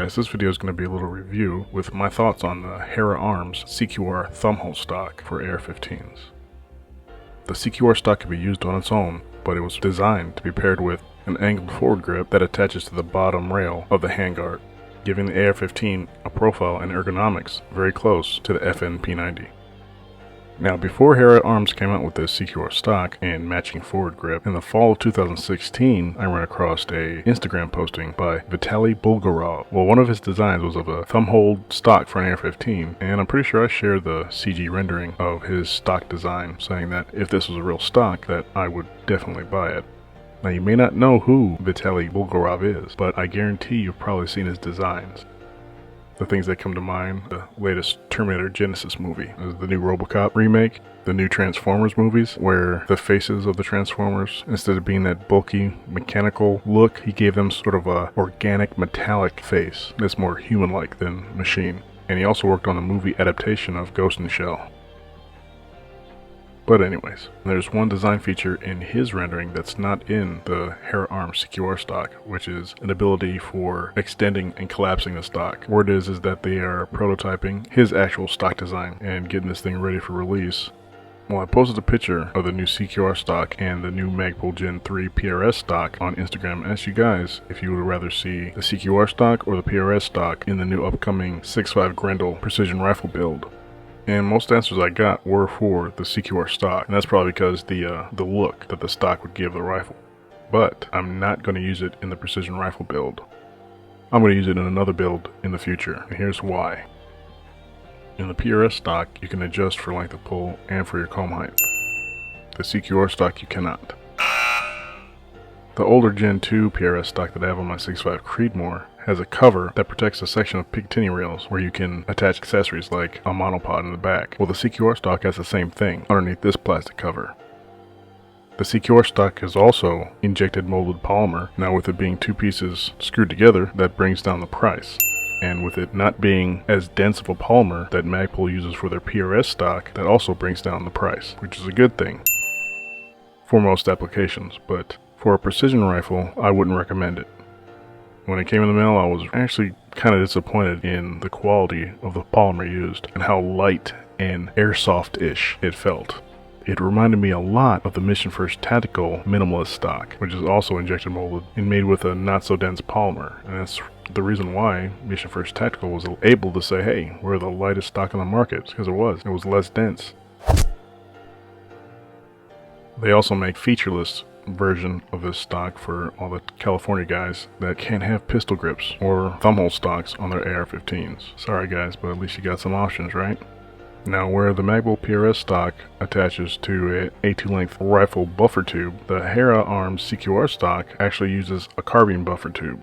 guys, this video is going to be a little review with my thoughts on the HERA-ARMS CQR thumbhole stock for AR-15s. The CQR stock can be used on its own, but it was designed to be paired with an angled forward grip that attaches to the bottom rail of the handguard, giving the AR-15 a profile and ergonomics very close to the FN-P90. Now, before HERA-ARMS came out with this CQR stock and matching forward grip, in the fall of 2016, I ran across a Instagram posting by Fitty Bulgarov. Well, one of his designs was of a thumbhold stock for an AR-15, and I'm pretty sure I shared the CG rendering of his stock design, saying that if this was a real stock, that I would definitely buy it. Now, you may not know who Fitty Bulgarov is, but I guarantee you've probably seen his designs. The things that come to mind, the latest Terminator Genesis movie, the new RoboCop remake, the new Transformers movies, where the faces of the Transformers, instead of being that bulky, mechanical look, he gave them sort of a organic, metallic face that's more human-like than machine. And he also worked on the movie adaptation of Ghost in the Shell. But anyways, there's one design feature in his rendering that's not in the HERA-ARMS CQR stock, which is an ability for extending and collapsing the stock. Word is that they are prototyping his actual stock design and getting this thing ready for release. Well, I posted a picture of the new CQR stock and the new Magpul Gen 3 PRS stock on Instagram and asked you guys if you would rather see the CQR stock or the PRS stock in the new upcoming 6.5 Grendel precision rifle build. And most answers I got were for the CQR stock, and that's probably because the look that the stock would give the rifle. But I'm not going to use it in the precision rifle build. I'm going to use it in another build in the future, and here's why. In the PRS stock, you can adjust for length of pull and for your comb height. The CQR stock you cannot. The older Gen 2 PRS stock that I have on my 6.5 Creedmoor has a cover that protects a section of Picatinny rails where you can attach accessories like a monopod in the back. Well, the CQR stock has the same thing underneath this plastic cover. The CQR stock is also injected molded polymer. Now, with it being two pieces screwed together, that brings down the price. And with it not being as dense of a polymer that Magpul uses for their PRS stock, that also brings down the price, which is a good thing for most applications. But for a precision rifle, I wouldn't recommend it. When it came in the mail, I was actually kind of disappointed in the quality of the polymer used and how light and airsoft-ish it felt. It reminded me a lot of the Mission First Tactical Minimalist stock, which is also injection molded and made with a not-so-dense polymer. And that's the reason why Mission First Tactical was able to say, hey, we're the lightest stock on the market, because it was less dense. They also make featureless version of this stock for all the California guys that can't have pistol grips or thumbhole stocks on their AR-15s. Sorry guys, but at least you got some options, right? Now, where the Magpul PRS stock attaches to a A2 length rifle buffer tube, the HERA-ARMS CQR stock actually uses a carbine buffer tube.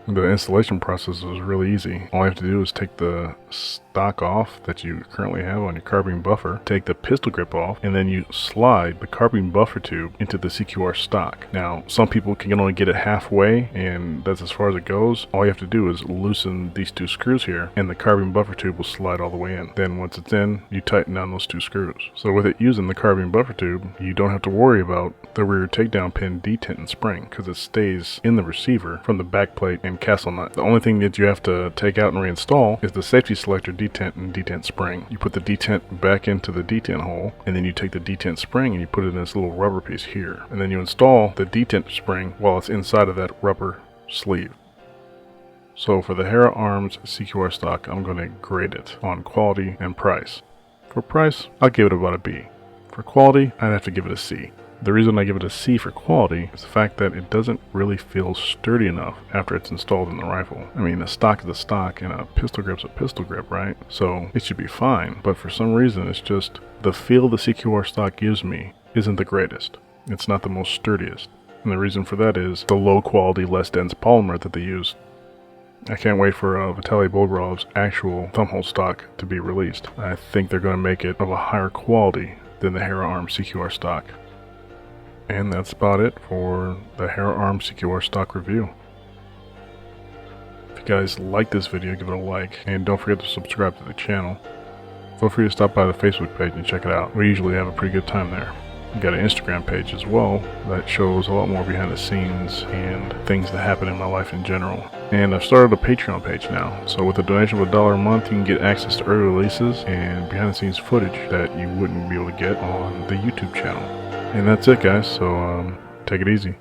The installation process is really easy. All you have to do is take the stock off that you currently have on your carbine buffer, take the pistol grip off, and then you slide the carbine buffer tube into the CQR stock. Now, some people can only get it halfway, and that's as far as it goes. All you have to do is loosen these two screws here, and the carbine buffer tube will slide all the way in. Then once it's in, you tighten down those two screws. So with it using the carbine buffer tube, you don't have to worry about the rear takedown pin detent and spring, because it stays in the receiver from the back plate and castle nut. The only thing that you have to take out and reinstall is the safety selector detent and detent spring. You put the detent back into the detent hole, and then you take the detent spring and you put it in this little rubber piece here. And then you install the detent spring while it's inside of that rubber sleeve. So for the HERA-ARMS CQR stock, I'm going to grade it on quality and price. For price, I'll give it about a B. For quality, I'd have to give it a C. The reason I give it a C for quality is the fact that it doesn't really feel sturdy enough after it's installed in the rifle. I mean, the stock is a stock and a pistol grip's a pistol grip, right? So it should be fine, but for some reason it's just the feel the CQR stock gives me isn't the greatest. It's not the most sturdiest. And the reason for that is the low quality, less dense polymer that they use. I can't wait for Fitty Bulgarov's actual thumbhole stock to be released. I think they're going to make it of a higher quality than the HERA-ARMS CQR stock. And that's about it for the HERA-ARMS CQR stock review. If you guys like this video, give it a like, and don't forget to subscribe to the channel. Feel free to stop by the Facebook page and check it out. We usually have a pretty good time there. I've got an Instagram page as well that shows a lot more behind the scenes and things that happen in my life in general. And I've started a Patreon page now, so with a donation of $1 a month you can get access to early releases and behind the scenes footage that you wouldn't be able to get on the YouTube channel. And that's it, guys, so take it easy.